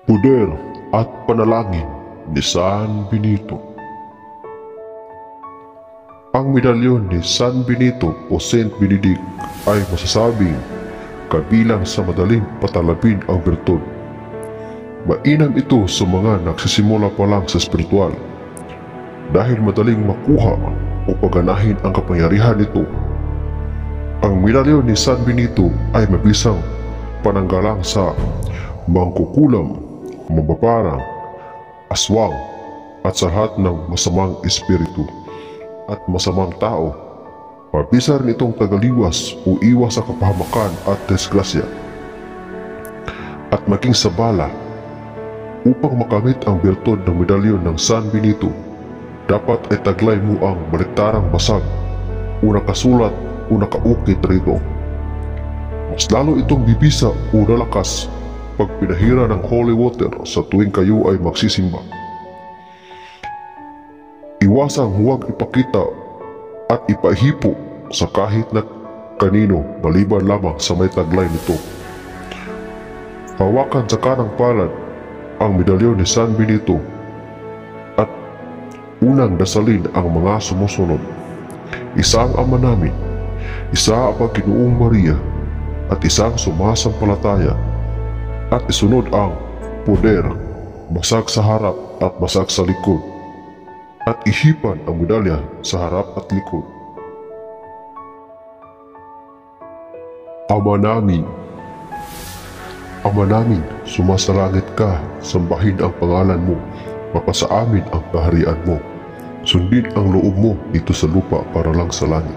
Puder at panalangin ni San Benito. Ang medalyon ni San Benito o Saint Benedict ay masasabing kabilang sa madaling patalapin ang bertud. Mainam ito sa mga nagsisimula pa lang sa espiritual dahil madaling makuha o paganahin ang kapangyarihan nito. Ang medalyon ni San Benito ay mabisang pananggalang sa mangkukulam, mababarang, aswang at sa lahat ng masamang espiritu at masamang tao. Mabisa rin itong tagaliwas o iwas sa kapahamakan at desgrasya at maging sa bala. Upang makamit ang bertud ng medalyon ng San Benito, dapat ay taglay mo ang baliktarang basag o nakasulat o nakaukit rito. Mas lalo itong bibisa o lalakas pag pinahira ng holy water sa tuwing kayo ay magsisimba. Iwasang huwag ipakita at ipahipo sa kahit na kanino maliban lamang sa may taglay nito. Hawakan sa kanang palad ang medalyon ni San Benito at unang dasalin ang mga sumusunod. Isang Ama Namin, isa ang Panginoong Maria, at isang sumasampalataya, at isunod ang poder, basag sa harap at basag sa likod, at ihipan ang medalya sa harap at likod. Ama namin, Ama namin, sumasalangit ka, sambahin ang pangalan mo, mapasa amin ang kaharian mo. Sundin ang loob mo dito sa lupa para lang sa langit.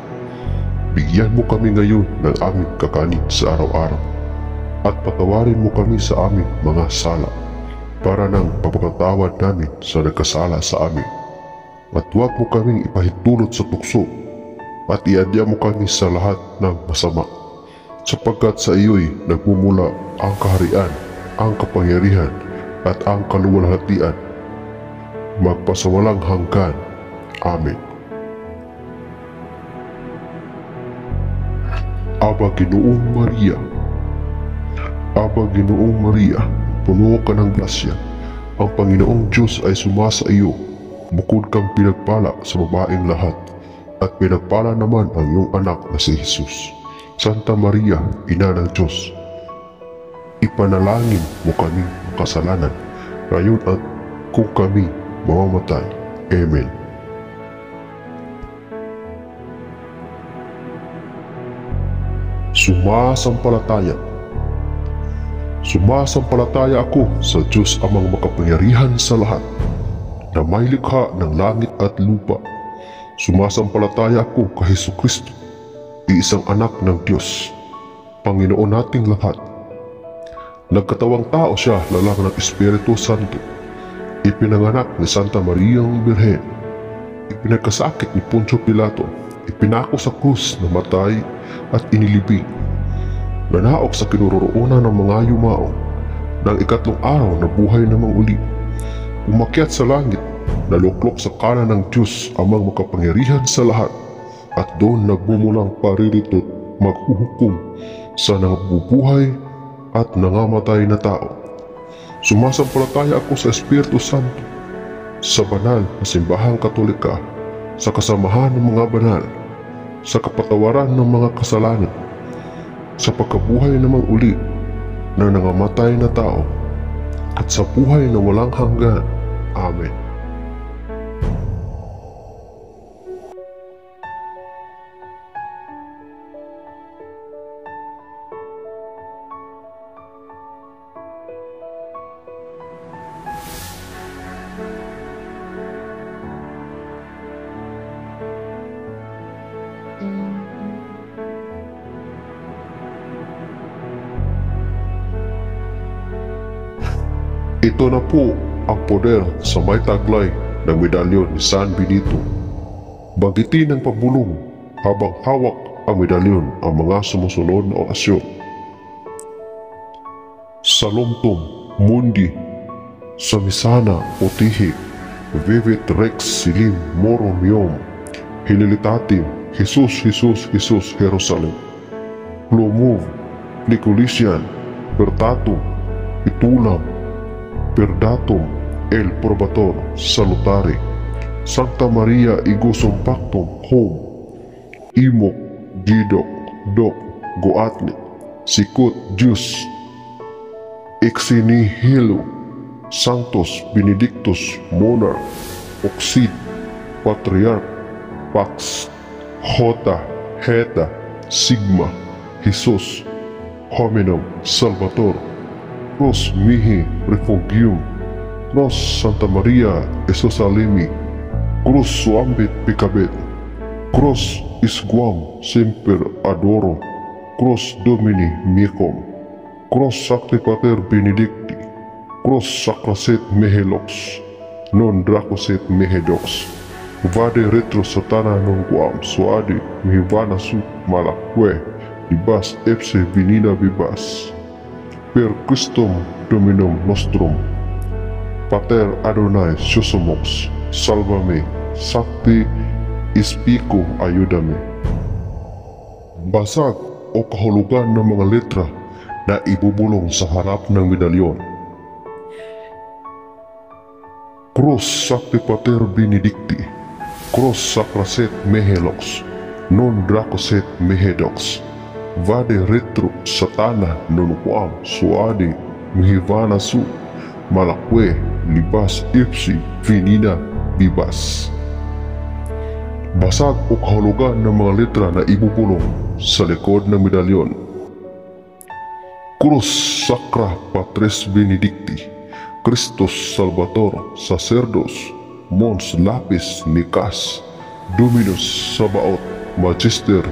Bigyan mo kami ngayon ng aming kakanin sa araw-araw, at patawarin mo kami sa aming mga sala, para nang papagpatawad namin sa nagkasala sa amin. At huwag mo kaming ipahintulot sa tukso, at iadya mo kami sa lahat ng masama. Sapagkat sa iyo'y nagmumula ang kaharian, ang kapangyarihan, at ang kaluwalhatian, magpasawalang hanggan. Amen. Aba Ginoong Maria, Aba Ginoong Maria, puno ka ng grasya, ang Panginoong Diyos ay sumasa iyo. Bukod kang pinagpala sa babaeng lahat, at pinagpala naman ang iyong anak na si Jesus. Santa Maria, Ina ng Diyos, ipanalangin mo kami makasalanan, ngayon at kung kami mamamatay. Amen. Sumasampalataya. Sumasampalataya ako sa Diyos amang makapangyarihan sa lahat, na may likha ng langit at lupa. Sumasampalataya ako kay Jesucristo, iisang anak ng Diyos, Panginoon nating lahat. Nagkatawang tao siya lalang ng Espiritu Santo. Ipinanganak ni Santa Maria ang Birhen. Ipinagkasakit ni Poncio Pilato. Ipinako sa krus na matay at inilibing. Nanaok sa kinuroroonan ng mga yumao. Nang ikatlong araw na buhay namang uli. Umakyat sa langit, naluklok sa kanan ng Diyos amang makapangyarihan sa lahat. At doon nagmumulang pariritot maghuhukom sa nangabubuhay at nangamatay na tao. Sumasampalataya ako sa Espiritu Santo, sa banal na simbahang Katolika, sa kasamahan ng mga banal, sa kapatawaran ng mga kasalanan, sa pagkabuhay namang uli na nangamatay na tao, at sa buhay na walang hanggan. Amen. Ito na po ang poder sa may taglay ng medalyon ni San Benito. Banggitin ng pagbulong habang hawak ang medalyon ang mga sumusunod na orasyon. Salumtum Mundi Samisana Otihi Vivit Rex Silim Morum Yom Hililitatim Jesus Jesus Jesus Jerusalem Plumov Nicolisian Bertatum Itulam perdatum el probator salutare, Sancta Maria igusum pactum home, imok gidok dok goatni, sikut Diyos, ex nihilo, Sanctus Benedictus Monarch, Oxid, Patriarch, Pax, Hota, Heta, Sigma, Jesus, Hominum, Salvator, Cross mihi refugium, Cross Santa Maria Esosalemi, Cross suambit picabet, Cross isguam semper adorum, Cross Domini mecum, Cross Sancti Pater Benedicti, Cross Sacraset Mehelox, non Dracoset Mehedox, Vade retro satana non guam suadi mihivana su malakwe, libas epse vinida bibas, per Christum Dominum nostrum, Pater Adonai Sosomox, salvame, sakti ispico ayudame. Basag o kahulugan ng mga letra na ibubulong sa harap ng medalyon. Cross Sancti Pater Benedicti, Cross Sacraset Mehelox, non Dracoset Mehedox, Vade retro satana non quam suade mihivana su, malakwe libas ipsi vinida bibas. Basag o kahulugan ng mga letra na ibubulong sa likod ng medalyon. Cruz Sacra Patres Benedicti, Christus Salvator Sacerdos, Mons Lapis Nicas, Dominus Sabaoth, Magister,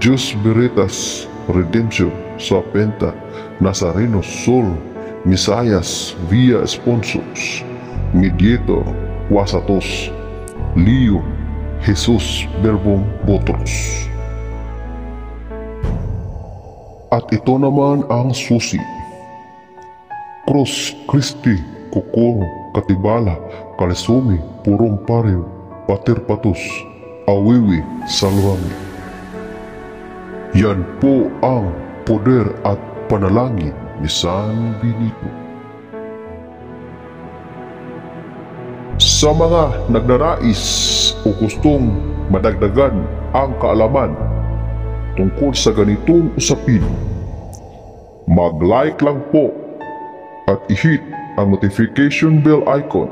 Deus Veritas, Redemption, Sapenta, Nazarenos Sol, Messias, Via Sponsus, Mediator, Quasatos, Leo, Jesus Verbum Botros. At ito naman ang susi. Cross Christi, Kokoro, Katibala, Kalisumi, Purong Pariw, Pater Patus, Awiwi, Salwami. Yan po ang poder at panalangin ni San Benito. Sa mga nagdarais o gustong madagdagan ang kaalaman tungkol sa ganitong usapin, mag-like lang po at i-hit ang notification bell icon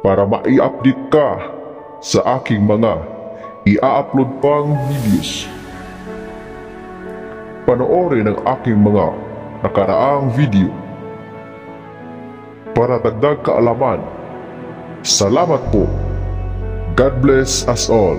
para mai-update ka sa aking mga i-upload pang videos. Panoorin ang aking mga nakaraang video para dagdag kaalaman. Salamat po. God bless us all.